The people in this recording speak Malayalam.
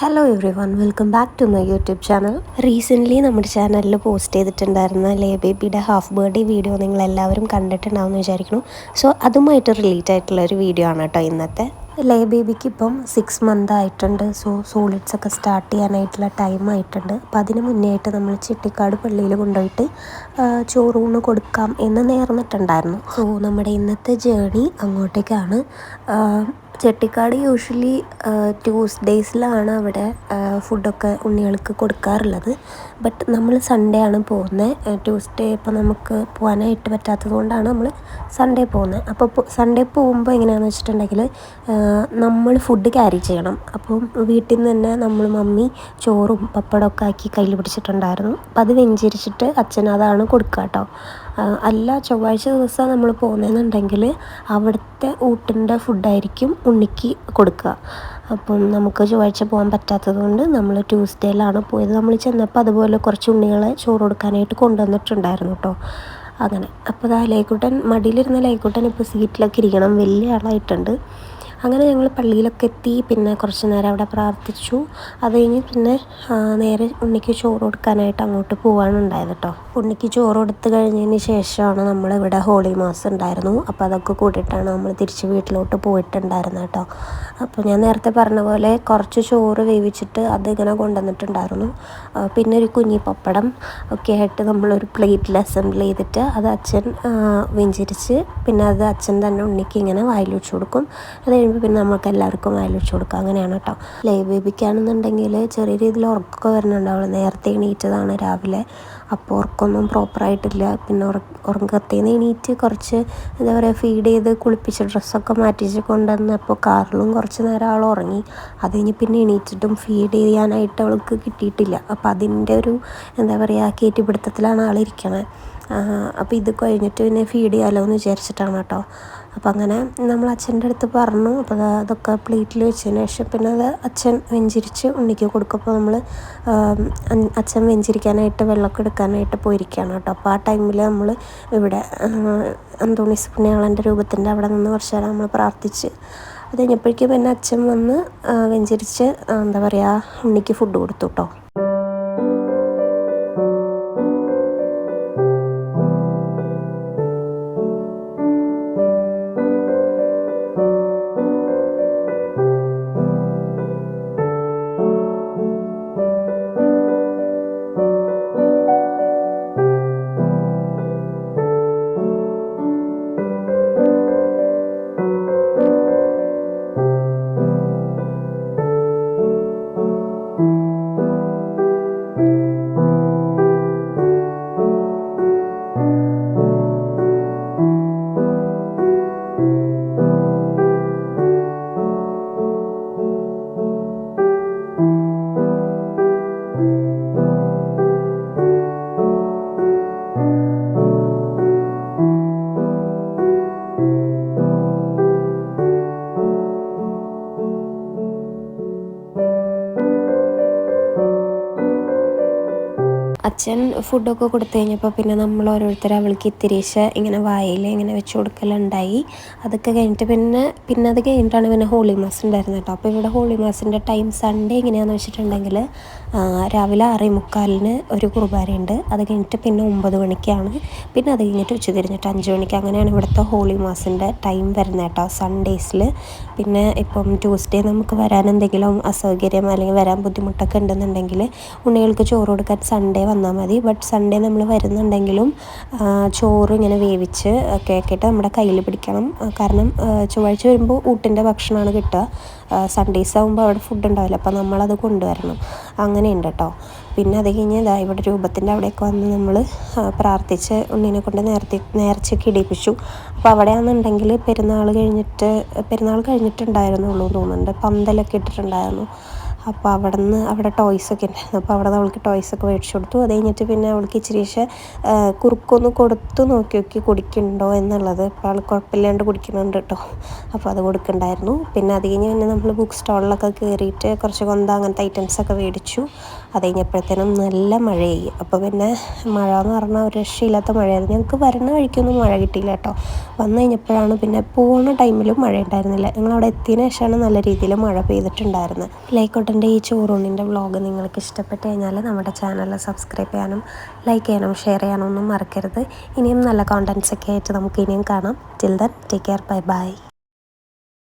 Hello every, welcome back to my YouTube channel. Recently നമ്മുടെ ചാനലിൽ പോസ്റ്റ് ചെയ്തിട്ടുണ്ടായിരുന്ന ലേ ബേബിയുടെ ഹാഫ് ബർത്ത്ഡേ വീഡിയോ നിങ്ങളെല്ലാവരും കണ്ടിട്ടുണ്ടാവുമെന്ന് വിചാരിക്കുന്നു. സോ അതുമായിട്ട് റിലേറ്റ് ആയിട്ടുള്ള ഒരു വീഡിയോ ആണ് കേട്ടോ ഇന്നത്തെ. ലേ ബേബിക്ക് ഇപ്പം 6 മന്ത് ആയിട്ടുണ്ട്. സോ സോളിഡ്സ് ഒക്കെ സ്റ്റാർട്ട് ചെയ്യാനായിട്ടുള്ള ടൈം ആയിട്ടുണ്ട്. അപ്പം അതിന് മുന്നേ ആയിട്ട് നമ്മൾ ചിട്ടിക്കാട് പള്ളിയിൽ കൊണ്ടുപോയിട്ട് ചോറൂണ് കൊടുക്കാം എന്ന് നേർന്നിട്ടുണ്ടായിരുന്നു. സോ നമ്മുടെ ഇന്നത്തെ ജേണി അങ്ങോട്ടേക്കാണ്. ചെട്ടിക്കാട് യൂഷ്വലി ട്യൂസ്ഡേയ്സിലാണ് അവിടെ ഫുഡൊക്കെ ഉണ്ണികൾക്ക് കൊടുക്കാറുള്ളത്. ബട്ട് നമ്മൾ സൺഡേ ആണ് പോകുന്നത്. ട്യൂസ്ഡേ ഇപ്പോൾ നമുക്ക് പോകാനായിട്ട് പറ്റാത്തത് കൊണ്ടാണ് നമ്മൾ സൺഡേ പോകുന്നത്. അപ്പോൾ സൺഡേ പോകുമ്പോൾ എങ്ങനെയാണെന്ന് വെച്ചിട്ടുണ്ടെങ്കിൽ നമ്മൾ ഫുഡ് ക്യാരി ചെയ്യണം. അപ്പം വീട്ടിൽ നിന്ന് തന്നെ നമ്മൾ മമ്മി ചോറും പപ്പടമൊക്കെ ആക്കി കയ്യിൽ പിടിച്ചിട്ടുണ്ടായിരുന്നു. അപ്പം അത് വെഞ്ചരിച്ചിട്ട് അച്ഛൻ അതാണ് കൊടുക്കുക കേട്ടോ. അല്ല, ചൊവ്വാഴ്ച ദിവസം നമ്മൾ പോകുന്നതെന്നുണ്ടെങ്കിൽ അവിടുത്തെ ഊട്ടിൻ്റെ ഫുഡായിരിക്കും ഉണ്ണിക്ക് കൊടുക്കുക. അപ്പം നമുക്ക് ചൊവ്വാഴ്ച പോകാൻ പറ്റാത്തത് കൊണ്ട് നമ്മൾ ട്യൂസ്ഡേയിലാണ് പോയത്. നമ്മൾ ചെന്നപ്പോൾ അതുപോലെ കുറച്ച് ഉണ്ണികളെ ചോറ് കൊടുക്കാനായിട്ട് കൊണ്ടുവന്നിട്ടുണ്ടായിരുന്നു കേട്ടോ. അങ്ങനെ അപ്പോൾ ലേക്കുട്ടൻ മടിയിലിരുന്ന ലേക്കുട്ടൻ ഇപ്പോൾ സീറ്റിലൊക്കെ ഇരിക്കണം, വലിയ ആളായിട്ടുണ്ട്. അങ്ങനെ ഞങ്ങൾ പള്ളിയിലൊക്കെ എത്തി. പിന്നെ കുറച്ച് നേരം അവിടെ പ്രാർത്ഥിച്ചു. അത് കഴിഞ്ഞ് പിന്നെ നേരെ ഉണ്ണിക്ക് ചോറ് കൊടുക്കാനായിട്ട് അങ്ങോട്ട് പോകാനുണ്ടായത് കേട്ടോ. ഉണ്ണിക്ക് ചോറ് കൊടുത്ത് കഴിഞ്ഞതിന് ശേഷമാണ് നമ്മളിവിടെ ഹോളി മാസ് ഉണ്ടായിരുന്നു. അപ്പോൾ അതൊക്കെ കൂട്ടിയിട്ടാണ് നമ്മൾ തിരിച്ച് വീട്ടിലോട്ട് പോയിട്ടുണ്ടായിരുന്നത് കേട്ടോ. അപ്പോൾ ഞാൻ നേരത്തെ പറഞ്ഞ പോലെ കുറച്ച് ചോറ് വേവിച്ചിട്ട് അതിങ്ങനെ കൊണ്ടുവന്നിട്ടുണ്ടായിരുന്നു. പിന്നെ ഒരു കുഞ്ഞി പപ്പടം ഒക്കെ ആയിട്ട് നമ്മളൊരു പ്ലേറ്റിൽ അസംബിൾ ചെയ്തിട്ട് അത് അച്ഛൻ വെഞ്ചരിച്ച് പിന്നെ അത് അച്ഛൻ തന്നെ ഉണ്ണിക്ക് ഇങ്ങനെ വായിൽ വെച്ച് കൊടുക്കും. അത് പിന്നെ നമുക്ക് എല്ലാവർക്കും വായിൽ വെച്ച് കൊടുക്കാം. അങ്ങനെയാണ് കേട്ടോ. ലേ ബേബിക്കാണെന്നുണ്ടെങ്കിൽ ചെറിയ രീതിയിൽ ഉറക്കമൊക്കെ വരുന്നുണ്ടാവുള്ളൂ. നേരത്തെ എണീറ്റതാണ് രാവിലെ. അപ്പോൾ ഉറക്കമൊന്നും പ്രോപ്പറായിട്ടില്ല. പിന്നെ ഉറക്കത്തിൽ നിന്ന് എണീറ്റ് കുറച്ച് എന്താ പറയുക ഫീഡ് ചെയ്ത് കുളിപ്പിച്ച് ഡ്രസ്സൊക്കെ മാറ്റിച്ച് കൊണ്ടുവന്നപ്പോൾ കാറിലും കുറച്ച് നേരം ആൾ ഉറങ്ങി. അത് കഴിഞ്ഞ് പിന്നെ എണീറ്റിട്ടും ഫീഡ് ചെയ്യാനായിട്ട് അവൾക്ക് കിട്ടിയിട്ടില്ല. അപ്പോൾ അതിൻ്റെ ഒരു എന്താ പറയുക കയറ്റിപ്പിടുത്തത്തിലാണ് ആളിരിക്കണത്. അപ്പോൾ ഇത് കഴിഞ്ഞിട്ട് പിന്നെ ഫീഡ് ചെയ്യാമല്ലോ എന്ന് വിചാരിച്ചിട്ടാണ് കേട്ടോ. അപ്പം അങ്ങനെ നമ്മൾ അച്ഛൻ്റെ അടുത്ത് പറഞ്ഞു. അപ്പോൾ അതൊക്കെ പ്ലേറ്റിൽ വെച്ചതിന് ശേഷം പിന്നെ അത് അച്ഛൻ വെഞ്ചരിച്ച് ഉണ്ണിക്ക് കൊടുക്കും. അപ്പോൾ നമ്മൾ അച്ഛൻ വെഞ്ചരിക്കാനായിട്ട് വെള്ളമൊക്കെ എടുക്കാനായിട്ട് പോയിരിക്കുകയാണ് കേട്ടോ. അപ്പോൾ ആ ടൈമിൽ നമ്മൾ ഇവിടെ അന്തോണീസ് പുണ്യാളൻ്റെ രൂപത്തിൻ്റെ അവിടെ നിന്ന് കുറച്ച് നേരം നമ്മൾ പ്രാർത്ഥിച്ച് അത് കഴിഞ്ഞപ്പോഴേക്കും പിന്നെ അച്ഛൻ വന്ന് വെഞ്ചരിച്ച് എന്താ പറയുക ഉണ്ണിക്ക് ഫുഡ് കൊടുത്തു കേട്ടോ. അച്ഛൻ ഫുഡൊക്കെ കൊടുത്തു കഴിഞ്ഞപ്പോൾ പിന്നെ നമ്മൾ ഓരോരുത്തർ അവൾക്ക് ഇത്തിരീശ ഇങ്ങനെ വായിൽ ഇങ്ങനെ വെച്ച് കൊടുക്കലുണ്ടായി. അതൊക്കെ കഴിഞ്ഞിട്ട് പിന്നെ അത് കഴിഞ്ഞിട്ടാണ് പിന്നെ ഹോളി മാസ് ഉണ്ടായിരുന്നത് കേട്ടോ. അപ്പോൾ ഇവിടെ ഹോളി മാസിൻ്റെ ടൈം സൺഡേ എങ്ങനെയാണെന്ന് വെച്ചിട്ടുണ്ടെങ്കിൽ രാവിലെ 6:45 ഒരു കുർബാനയുണ്ട്. അത് കഴിഞ്ഞിട്ട് പിന്നെ 9 മണിക്കാണ്. പിന്നെ അത് കഴിഞ്ഞിട്ട് ഉച്ചതിരിഞ്ഞിട്ട് 5 മണിക്ക്. അങ്ങനെയാണ് ഇവിടുത്തെ ഹോളി മാസിൻ്റെ ടൈം വരുന്നത് കേട്ടോ സൺഡേസിൽ. പിന്നെ ഇപ്പം ട്യൂസ്ഡേ നമുക്ക് വരാൻ എന്തെങ്കിലും അസൗകര്യം അല്ലെങ്കിൽ വരാൻ ബുദ്ധിമുട്ടൊക്കെ ഉണ്ടെന്നുണ്ടെങ്കിൽ ഉണ്ണികൾക്ക് ചോറ് കൊടുക്കാൻ സൺഡേ വന്നാൽ മതി. ബട്ട് സൺഡേ നമ്മൾ വരുന്നുണ്ടെങ്കിലും ചോറ് ഇങ്ങനെ വേവിച്ച് ഒക്കെ ആക്കിയിട്ട് നമ്മുടെ കയ്യിൽ പിടിക്കണം. കാരണം ചൊവ്വാഴ്ച വരുമ്പോൾ ഊട്ടിൻ്റെ ഭക്ഷണമാണ് കിട്ടുക. സൺഡേസ് ആകുമ്പോൾ അവിടെ ഫുഡ് ഉണ്ടാവില്ല. അപ്പോൾ നമ്മളത് കൊണ്ടുവരണം. അങ്ങനെയുണ്ട് കേട്ടോ. പിന്നെ അത് കഴിഞ്ഞ് ഇവിടെ രൂപത്തിൻ്റെ അവിടെയൊക്കെ വന്ന് നമ്മൾ പ്രാർത്ഥിച്ച് ഉണ്ണീനെ കൊണ്ട് നേർച്ചയൊക്കെ ഇടിപ്പിച്ചു. അപ്പോൾ അവിടെയാണെന്നുണ്ടെങ്കിൽ പെരുന്നാൾ കഴിഞ്ഞിട്ടുണ്ടായിരുന്നുള്ളൂ തോന്നുന്നുണ്ട്. പന്തലൊക്കെ ഇട്ടിട്ടുണ്ടായിരുന്നു. അപ്പോൾ അവിടെ ടോയ്സൊക്കെ ഉണ്ടായിരുന്നു. അപ്പോൾ അവിടെ അവൾക്ക് ടോയ്സൊക്കെ മേടിച്ചു കൊടുത്തു. അത് കഴിഞ്ഞിട്ട് പിന്നെ അവൾക്ക് ഇച്ചിരി കുറുക്കൊന്ന് കൊടുത്തു നോക്കി കുടിക്കുന്നുണ്ടോ എന്നുള്ളത്. അപ്പോൾ അവൾ കുഴപ്പമില്ലാണ്ട് കുടിക്കുന്നുണ്ട് കേട്ടോ. അപ്പോൾ അത് കൊടുക്കുന്നുണ്ടായിരുന്നു. പിന്നെ അത് കഴിഞ്ഞ് പിന്നെ നമ്മൾ ബുക്ക് സ്റ്റോളിലൊക്കെ കയറിയിട്ട് കുറച്ച് അങ്ങനത്തെ ഐറ്റംസൊക്കെ മേടിച്ചു. അത് കഴിഞ്ഞപ്പോഴത്തേനും നല്ല മഴയായി. അപ്പോൾ പിന്നെ മഴ എന്ന് പറഞ്ഞാൽ ഒരു രക്ഷയില്ലാത്ത മഴയായിരുന്നു. ഞങ്ങൾക്ക് വരുന്ന വഴിക്കൊന്നും മഴ കിട്ടിയില്ല കേട്ടോ. വന്നു കഴിഞ്ഞപ്പോഴാണ് പിന്നെ പോകുന്ന ടൈമിലും മഴ ഉണ്ടായിരുന്നില്ല. ഞങ്ങളവിടെ എത്തിയതിന് ശേഷമാണ് നല്ല രീതിയിൽ മഴ പെയ്തിട്ടുണ്ടായിരുന്നത്. ലൈക്കോട്ടെ ഏട്ടൻ്റെ ഈ ചോറൂണിൻ്റെ വ്ളോഗ് നിങ്ങൾക്ക് ഇഷ്ടപ്പെട്ട് കഴിഞ്ഞാൽ നമ്മുടെ ചാനൽ സബ്സ്ക്രൈബ് ചെയ്യാനും ലൈക്ക് ചെയ്യാനും ഷെയർ ചെയ്യാനും ഒന്നും മറക്കരുത്. ഇനിയും നല്ല കോണ്ടൻറ്റ്സ് ഒക്കെ ആയിട്ട് നമുക്ക് ഇനിയും കാണാം. Till then take care, bye bye.